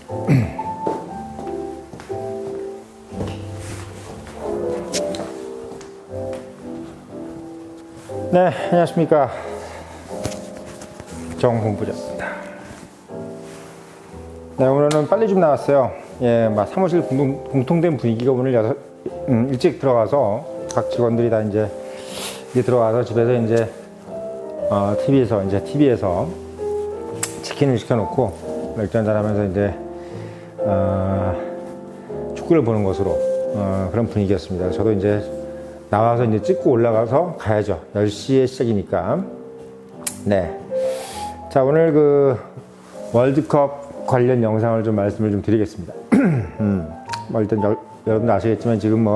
네, 안녕하십니까. 정홍부장입니다. 네, 오늘은 빨리 좀 나왔어요. 예, 막 사무실 공통된 분위기가 오늘 일찍 들어가서 각 직원들이 다 이제 들어가서 집에서 이제 TV에서 치킨을 시켜놓고 맥주 한잔 하면서 이제 축구를 보는 것으로 그런 분위기였습니다. 저도 이제 나와서 이제 찍고 올라가서 가야죠. 10시에 시작이니까. 네. 자, 오늘 그 월드컵 관련 영상을 좀 말씀을 좀 드리겠습니다. 뭐 일단 여러분도 아시겠지만 지금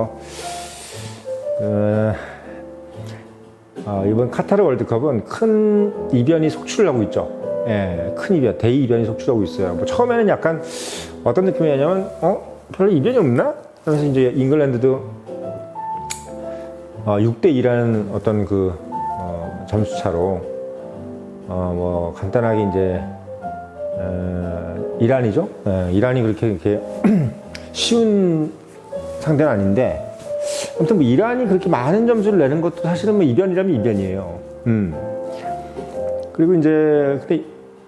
이번 카타르 월드컵은 큰 이변이 속출을 하고 있죠. 예, 큰 이변, 대이변이 속출하고 있어요. 뭐 처음에는 약간 어떤 느낌이냐면, 별로 이변이 없나? 그래서 이제 잉글랜드도 6대2라는 어떤 그 점수 차로 뭐 간단하게 이제 이란이죠. 이란이 그렇게 쉬운 상대는 아닌데, 아무튼 뭐 이란이 그렇게 많은 점수를 내는 것도 사실은 뭐 이변이라면 이변이에요. 그리고 이제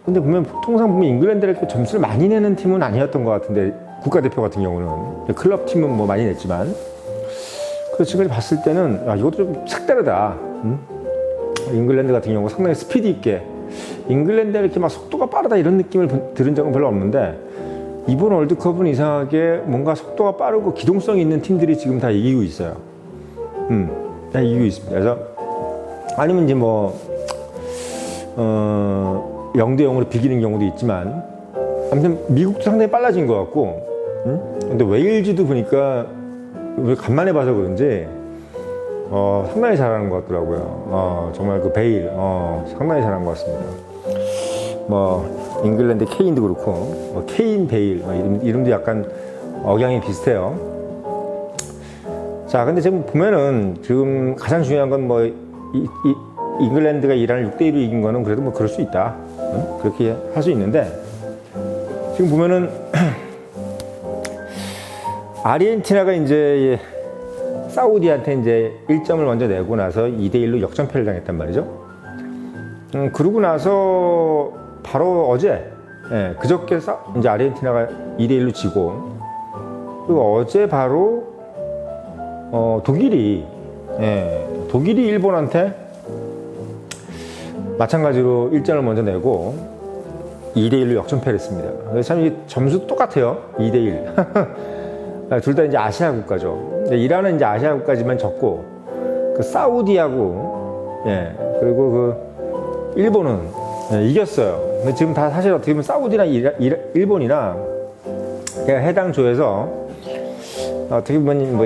근데 통상 보면 잉글랜드가 이렇게 점수를 많이 내는 팀은 아니었던 것 같은데, 국가대표 같은 경우는 클럽 팀은 뭐 많이 냈지만, 그래서 지금까지 봤을 때는 이것도 좀 색다르다. 잉글랜드 같은 경우 상당히 스피드 있게, 잉글랜드가 이렇게 막 속도가 빠르다 이런 느낌을 들은 적은 별로 없는데, 이번 월드컵은 이상하게 뭔가 속도가 빠르고 기동성이 있는 팀들이 지금 다 이기고 있어요. 다 이기고 있습니다. 그래서 아니면 이제 0대0으로 비기는 경우도 있지만, 아무튼 미국도 상당히 빨라진 것 같고, 근데 웨일즈도 보니까 왜 간만에 봐서 그런지 상당히 잘하는 것 같더라고요. 정말 그 베일 상당히 잘한 것 같습니다. 잉글랜드 케인도 그렇고, 케인 베일 이름도 약간 억양이 비슷해요. 자, 근데 지금 보면은 지금 가장 중요한 건 잉글랜드가 이란을 6대1로 이긴 거는 그래도 그럴 수 있다. 그렇게 할 수 있는데, 지금 보면은 아르헨티나가 이제 사우디한테 이제 1점을 먼저 내고 나서 2대1로 역전패를 당했단 말이죠. 그러고 나서 바로 어제, 그저께 이제 아르헨티나가 2대1로 지고, 그리고 어제 바로 독일이 일본한테 마찬가지로 1점을 먼저 내고 2대1로 역전패를 했습니다. 그래서 참 이게 점수 똑같아요. 2대1. 둘 다 이제 아시아 국가죠. 이란은 이제 아시아 국가지만 졌고, 그 사우디하고, 그리고 그 일본은 이겼어요. 근데 지금 다 사실 어떻게 보면 사우디나 일본이나 해당 조에서 어떻게 보면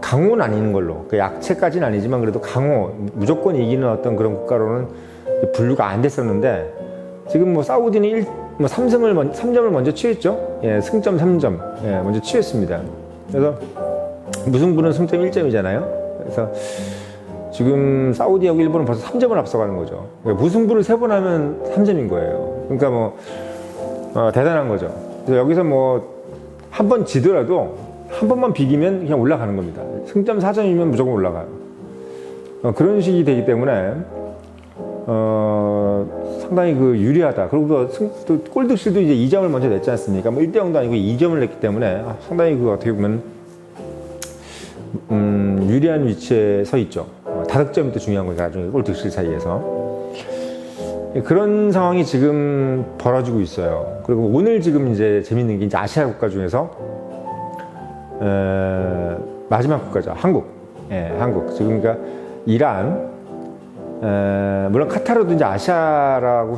강호는 아닌 걸로, 그 약체까지는 아니지만 그래도 강호, 무조건 이기는 어떤 그런 국가로는 분류가 안 됐었는데, 지금 사우디는 3점을 먼저 취했죠. 승점 3점 먼저 취했습니다. 그래서 무승부는 승점 1점이잖아요. 그래서 지금 사우디하고 일본은 벌써 3점을 앞서가는 거죠. 그러니까 무승부를 3번 하면 3점인 거예요. 그러니까 대단한 거죠. 그래서 여기서 한 번 지더라도 한 번만 비기면 그냥 올라가는 겁니다. 승점 4점이면 무조건 올라가요. 그런 식이 되기 때문에 상당히 유리하다. 그리고 또 골득실도 이제 2점을 먼저 냈지 않습니까? 1대0도 아니고 2점을 냈기 때문에 상당히 어떻게 보면 유리한 위치에 서 있죠. 다득점이 또 중요한 거니까 나중에 골득실 사이에서 그런 상황이 지금 벌어지고 있어요. 그리고 오늘 지금 이제 재밌는 게 이제 아시아 국가 중에서 마지막 국가죠. 한국. 한국. 지금 그러니까 이란, 물론 카타르도 이제 아시아라고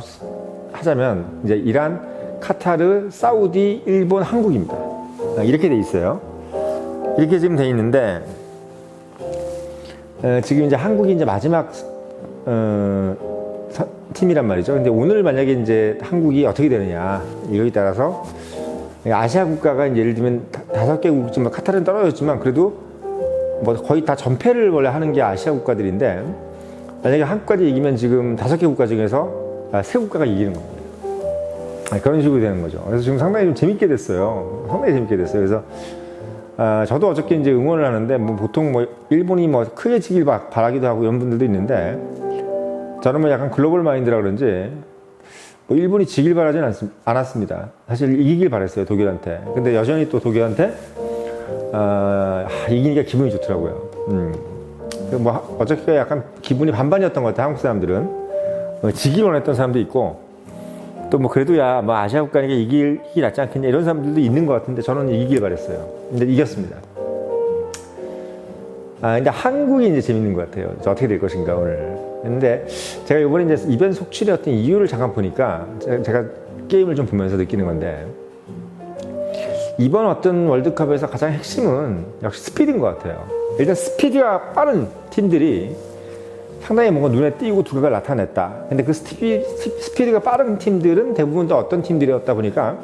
하자면 이제 이란, 카타르, 사우디, 일본, 한국입니다. 이렇게 돼 있어요. 이렇게 지금 돼 있는데, 지금 이제 한국이 이제 마지막 팀이란 말이죠. 근데 오늘 만약에 이제 한국이 어떻게 되느냐 이거에 따라서 아시아 국가가 이제 예를 들면 5개국지만 카타르는 떨어졌지만 그래도 거의 다 전패를 원래 하는 게 아시아 국가들인데, 만약에 한국까지 이기면 지금 5개 국가 중에서 3국가가 이기는 겁니다. 그런 식으로 되는 거죠. 그래서 지금 상당히 좀 재밌게 됐어요. 상당히 재밌게 됐어요. 그래서 저도 어저께 이제 응원을 하는데 뭐 보통 뭐 일본이 뭐 크게 지길 바라기도 하고 이런 분들도 있는데 저는 뭐 약간 글로벌 마인드라 그런지 뭐 일본이 지길 바라지는 않았습니다. 사실 이기길 바랬어요, 독일한테. 근데 여전히 또 독일한테 이기니까 기분이 좋더라고요. 뭐 어저께 약간 기분이 반반이었던 것 같아요. 한국 사람들은 지길 원했던 사람도 있고 또 뭐 그래도 야 뭐 아시아 국가니까 이기기 낫지 않겠냐 이런 사람들도 있는 것 같은데 저는 이기길 바랬어요. 근데 이겼습니다. 근데 한국이 이제 재밌는 것 같아요. 어떻게 될 것인가 오늘. 근데 제가 이번에 이제 이변 속출의 어떤 이유를 잠깐 보니까 제가 게임을 좀 보면서 느끼는 건데 이번 어떤 월드컵에서 가장 핵심은 역시 스피드인 것 같아요. 일단 스피드가 빠른 팀들이 상당히 뭔가 눈에 띄고 두각을 나타냈다. 근데 그 스피드가 빠른 팀들은 대부분 다 어떤 팀들이었다 보니까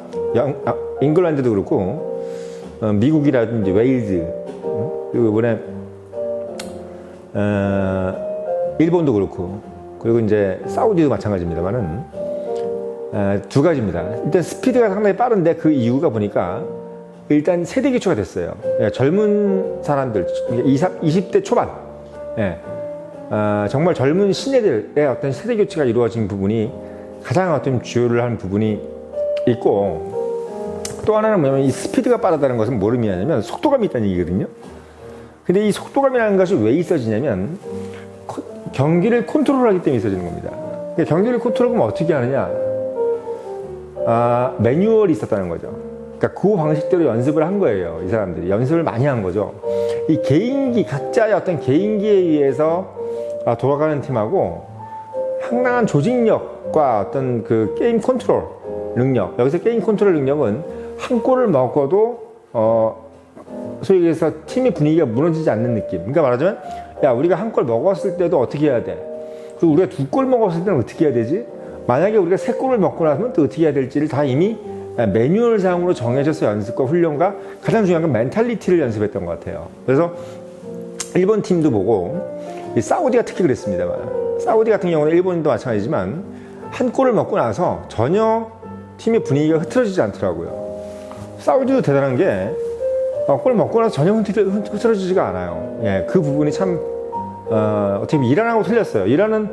잉글랜드도 그렇고 미국이라든지 웨일즈 그리고 이번에 일본도 그렇고 그리고 이제 사우디도 마찬가지입니다만은 두 가지입니다. 일단 스피드가 상당히 빠른데 그 이유가 보니까 일단 세대 교체가 됐어요. 젊은 사람들 20대 초반 정말 젊은 신예들의 어떤 세대 교체가 이루어진 부분이 가장 어떤 주요를 하는 부분이 있고 또 하나는 뭐냐면 이 스피드가 빠르다는 것은 뭘 의미하냐면 속도감이 있다는 얘기거든요. 근데 이 속도감이라는 것이 왜 있어지냐면 경기를 컨트롤하기 때문에 있어지는 겁니다. 경기를 컨트롤하면 어떻게 하느냐? 매뉴얼이 있었다는 거죠. 그러니까 그 방식대로 연습을 한 거예요. 이 사람들이 연습을 많이 한 거죠. 이 개인기 각자의 어떤 개인기에 의해서 돌아가는 팀하고 상당한 조직력과 어떤 그 게임 컨트롤 능력, 여기서 게임 컨트롤 능력은 한 골을 먹어도 소위 얘기해서 팀의 분위기가 무너지지 않는 느낌. 그러니까 말하자면 야 우리가 한 골 먹었을 때도 어떻게 해야 돼? 그리고 우리가 두 골 먹었을 때는 어떻게 해야 되지? 만약에 우리가 세 골을 먹고 나면 또 어떻게 해야 될지를 다 이미 매뉴얼상으로 정해져서 연습과 훈련과 가장 중요한 건 멘탈리티를 연습했던 것 같아요. 그래서 일본 팀도 보고 이 사우디가 특히 그랬습니다만 사우디 같은 경우는 일본도 마찬가지지만 한 골을 먹고 나서 전혀 팀의 분위기가 흐트러지지 않더라고요. 사우디도 대단한 게 골 먹고 나서 전혀 흐트러지지가 않아요. 예, 그 부분이 참 어떻게 보면 이란하고 틀렸어요. 이란은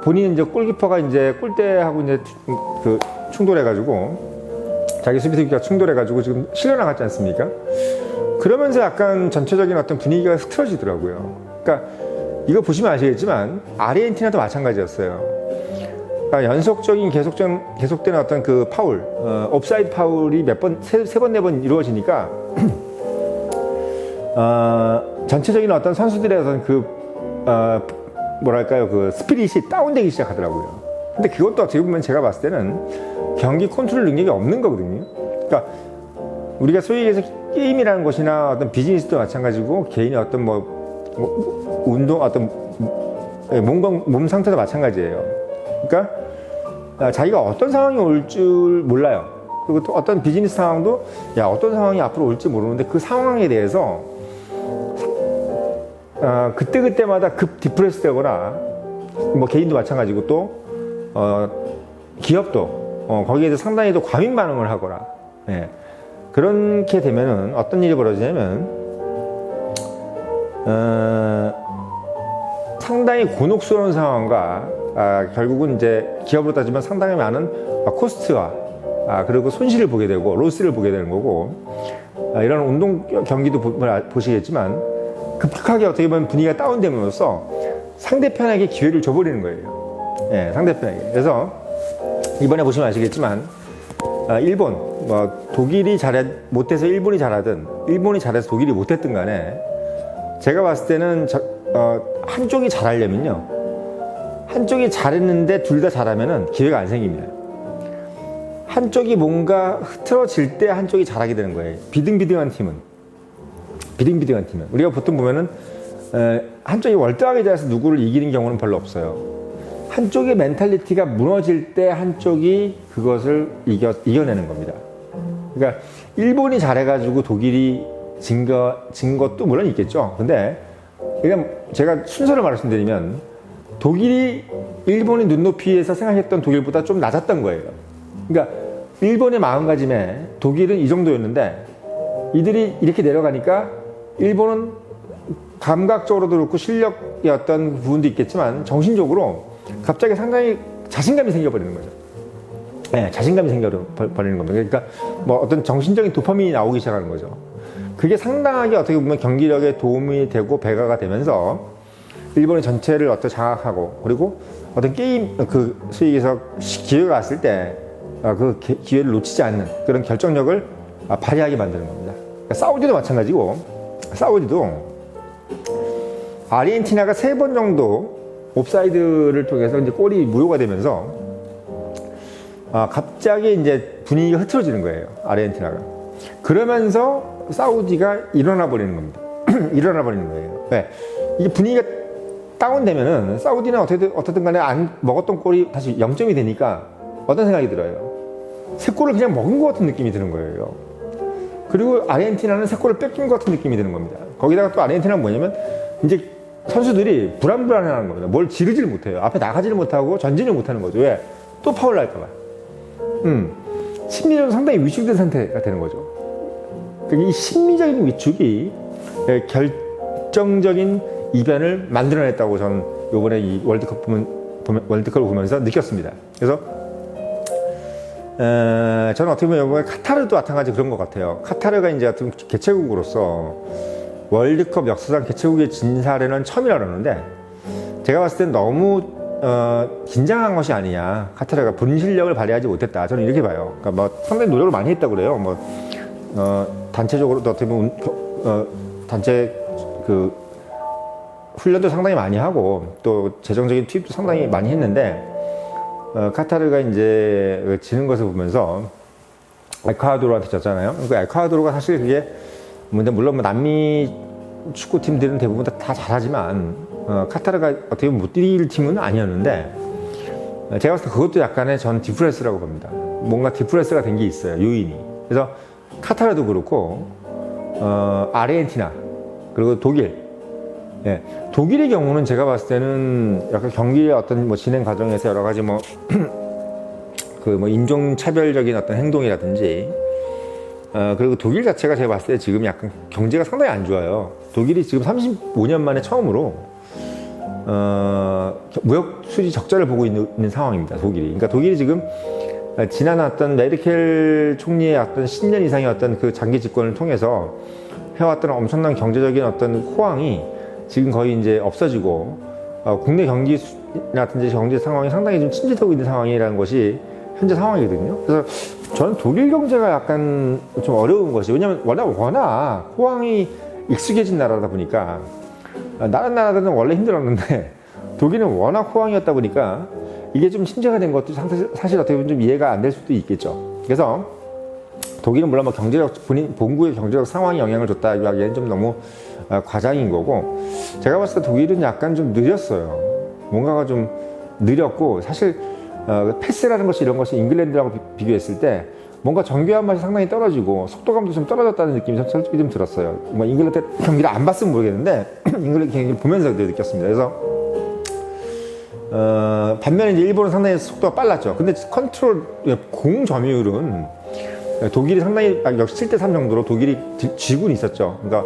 본인 이제 골키퍼가 이제 골대하고 이제 그 충돌해가지고 자기 수비수가 충돌해가지고 지금 실려 나갔지 않습니까? 그러면서 약간 전체적인 어떤 분위기가 흐트러지더라고요. 그러니까 이거 보시면 아시겠지만 아르헨티나도 마찬가지였어요. 그러니까 연속적인 계속되는 어떤 그 파울, 옵사이드 파울이 세 번, 네 번 이루어지니까 전체적인 어떤 선수들의 어떤 그 뭐랄까요, 그 스피릿이 다운되기 시작하더라고요. 근데 그것도 어떻게 보면 제가 봤을 때는 경기 컨트롤 능력이 없는 거거든요. 그러니까 우리가 소위 얘기해서 게임이라는 것이나 어떤 비즈니스도 마찬가지고 개인의 어떤 뭐 운동 어떤 몸 상태도 마찬가지예요. 그러니까 자기가 어떤 상황이 올 줄 몰라요. 그리고 또 어떤 비즈니스 상황도 야 어떤 상황이 앞으로 올지 모르는데 그 상황에 대해서 그때마다 급 디프레스 되거나 뭐 개인도 마찬가지고 또 기업도 거기에 대해서 상당히 또 과민 반응을 하거나 그렇게 되면은 어떤 일이 벌어지냐면 상당히 곤혹스러운 상황과 결국은 이제 기업으로 따지면 상당히 많은 코스트와 그리고 손실을 보게 되고 로스를 보게 되는 거고 이런 운동 경기도 보시겠지만 급격하게 어떻게 보면 분위기가 다운됨으로써 상대편에게 기회를 줘버리는 거예요. 예, 상대편에게. 그래서 이번에 보시면 아시겠지만 일본, 독일이 못해서 일본이 잘하든 일본이 잘해서 독일이 못했든 간에 제가 봤을 때는 한쪽이 잘하려면요. 한쪽이 잘했는데 둘 다 잘하면은 기회가 안 생깁니다. 한쪽이 뭔가 흐트러질 때 한쪽이 잘하게 되는 거예요. 비등비등한 팀은. 우리가 보통 보면은 한쪽이 월등하게 잘해서 누구를 이기는 경우는 별로 없어요. 한쪽의 멘탈리티가 무너질 때 한쪽이 그것을 이겨내는 겁니다. 그러니까 일본이 잘해가지고 독일이 진 것도 물론 있겠죠. 근데 그냥 제가 순서를 말씀드리면 독일이 일본의 눈높이에서 생각했던 독일보다 좀 낮았던 거예요. 그러니까 일본의 마음가짐에 독일은 이 정도였는데 이들이 이렇게 내려가니까 일본은 감각적으로도 그렇고 실력의 어떤 부분도 있겠지만 정신적으로 갑자기 상당히 자신감이 생겨버리는 거죠. 네, 자신감이 생겨버리는 겁니다. 그러니까 뭐 어떤 정신적인 도파민이 나오기 시작하는 거죠. 그게 상당하게 어떻게 보면 경기력에 도움이 되고 배가가 되면서 일본의 전체를 어떤 장악하고 그리고 어떤 게임 그 소위 얘기해서 기회가 왔을 때 그 기회를 놓치지 않는 그런 결정력을 발휘하게 만드는 겁니다. 그러니까 사우디도 마찬가지고 사우디도 아르헨티나가 3번 정도 옵사이드를 통해서 이제 골이 무효가 되면서 갑자기 이제 분위기가 흐트러지는 거예요. 아르헨티나가. 그러면서 사우디가 일어나 버리는 겁니다. 일어나 버리는 거예요. 네. 이게 분위기가 다운되면은 사우디는 어떻든 간에 안 먹었던 골이 다시 0점이 되니까 어떤 생각이 들어요? 3골을 그냥 먹은 것 같은 느낌이 드는 거예요. 그리고 아르헨티나는 3골을 뺏긴 것 같은 느낌이 드는 겁니다. 거기다가 또 아르헨티나는 뭐냐면 이제 선수들이 불안불안해하는 겁니다. 뭘 지르지를 못해요. 앞에 나가지를 못하고 전진을 못하는 거죠. 왜? 또 파울 날까봐. 심리적으로 상당히 위축된 상태가 되는 거죠. 이 심리적인 위축이 결정적인 이변을 만들어냈다고 저는 이번에 이 월드컵을 보면서 느꼈습니다. 그래서 저는 어떻게 보면 이번에 카타르도 마찬가지 그런 것 같아요. 카타르가 이제 어떤 개최국으로서 월드컵 역사상 개최국의 진 사례는 처음이라 그러는데 제가 봤을 땐 너무 긴장한 것이 아니냐. 카타르가 본 실력을 발휘하지 못했다. 저는 이렇게 봐요. 그러니까 뭐 상당히 노력을 많이 했다고 그래요. 뭐 단체적으로도 어떻게 보면 단체 그 훈련도 상당히 많이 하고 또 재정적인 투입도 상당히 많이 했는데 카타르가 이제 지는 것을 보면서 에콰도르한테 졌잖아요. 그 에콰도르가 사실 그게 물론 뭐 남미 축구팀들은 대부분 다 잘하지만 카타르가 어떻게 보면 못 이길 팀은 아니었는데 제가 봤을 때 그것도 약간의 전 디프레스라고 봅니다. 뭔가 디프레스가 된 게 있어요. 요인이. 그래서 카타르도 그렇고 아르헨티나 그리고 독일 예, 독일의 경우는 제가 봤을 때는 약간 경기의 어떤 뭐 진행 과정에서 여러 가지 인종차별적인 어떤 행동이라든지 그리고 독일 자체가 제가 봤을 때 지금 약간 경제가 상당히 안 좋아요. 독일이 지금 35년 만에 처음으로 무역 수지 적자를 보고 있는 상황입니다. 독일이. 그러니까 독일이 지금 지난 어떤 메르켈 총리의 어떤 10년 이상의 어떤 그 장기 집권을 통해서 해왔던 엄청난 경제적인 어떤 호황이 지금 거의 이제 없어지고 국내 경기라든지 경제 상황이 상당히 좀 침체되고 있는 상황이라는 것이 현재 상황이거든요. 그래서 저는 독일 경제가 약간 좀 어려운 것이 왜냐하면 워낙 호황이 익숙해진 나라다 보니까 다른 나라들은 원래 힘들었는데 독일은 워낙 호황이었다 보니까 이게 좀 침체가 된 것도 사실 어떻게 보면 좀 이해가 안 될 수도 있겠죠. 그래서 독일은 물론 뭐 본국의 경제적 상황이 영향을 줬다 이야기는 좀 너무 과장인 거고 제가 봤을 때 독일은 약간 좀 느렸어요. 뭔가가 좀 느렸고 사실 패스라는 것이 이런 것이 잉글랜드하고 비교했을 때 뭔가 정교한 맛이 상당히 떨어지고 속도감도 좀 떨어졌다는 느낌이 솔직히 좀 들었어요. 뭐 잉글랜드 경기를 안 봤으면 모르겠는데 잉글랜드 경기를 보면서 느꼈습니다. 그래서 반면에 이제 일본은 상당히 속도가 빨랐죠. 근데 컨트롤 공 점유율은 독일이 상당히 역시 7대3 정도로 독일이 쥐고 있었죠. 그러니까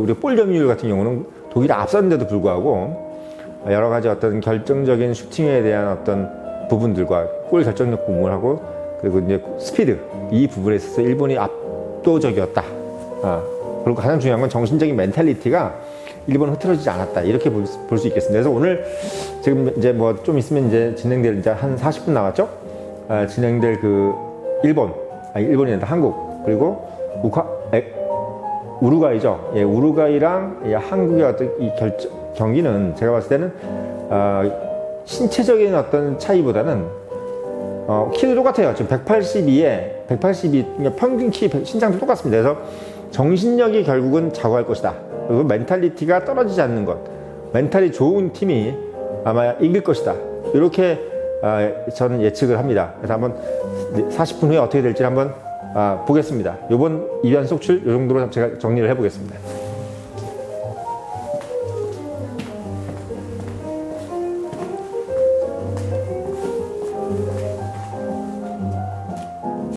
우리 볼 점유율 같은 경우는 독일이 앞섰는데도 불구하고 여러 가지 어떤 결정적인 슈팅에 대한 어떤 부분들과 골 결정력 부분하고 그리고 이제 스피드 이 부분에 있어서 일본이 압도적이었다. 그리고 가장 중요한 건 정신적인 멘탈리티가 일본은 흐트러지지 않았다. 이렇게 볼 수 있겠습니다. 그래서 오늘 지금 이제 뭐 좀 있으면 이제 진행될 이제 한 40분 남았죠? 진행될 그 일본이 아니라 한국 그리고 우루과이죠. 예, 우루과이랑 한국의 어떤 이 경기는 제가 봤을 때는 신체적인 어떤 차이보다는 키도 똑같아요. 지금 182, 그러니까 평균 키 신장도 똑같습니다. 그래서 정신력이 결국은 좌우할 것이다. 그리고 멘탈리티가 떨어지지 않는 것, 멘탈이 좋은 팀이 아마 이길 것이다. 이렇게 저는 예측을 합니다. 그래서 한번 40분 후에 어떻게 될지 한번 보겠습니다. 이번 이변 속출 이 정도로 제가 정리를 해보겠습니다.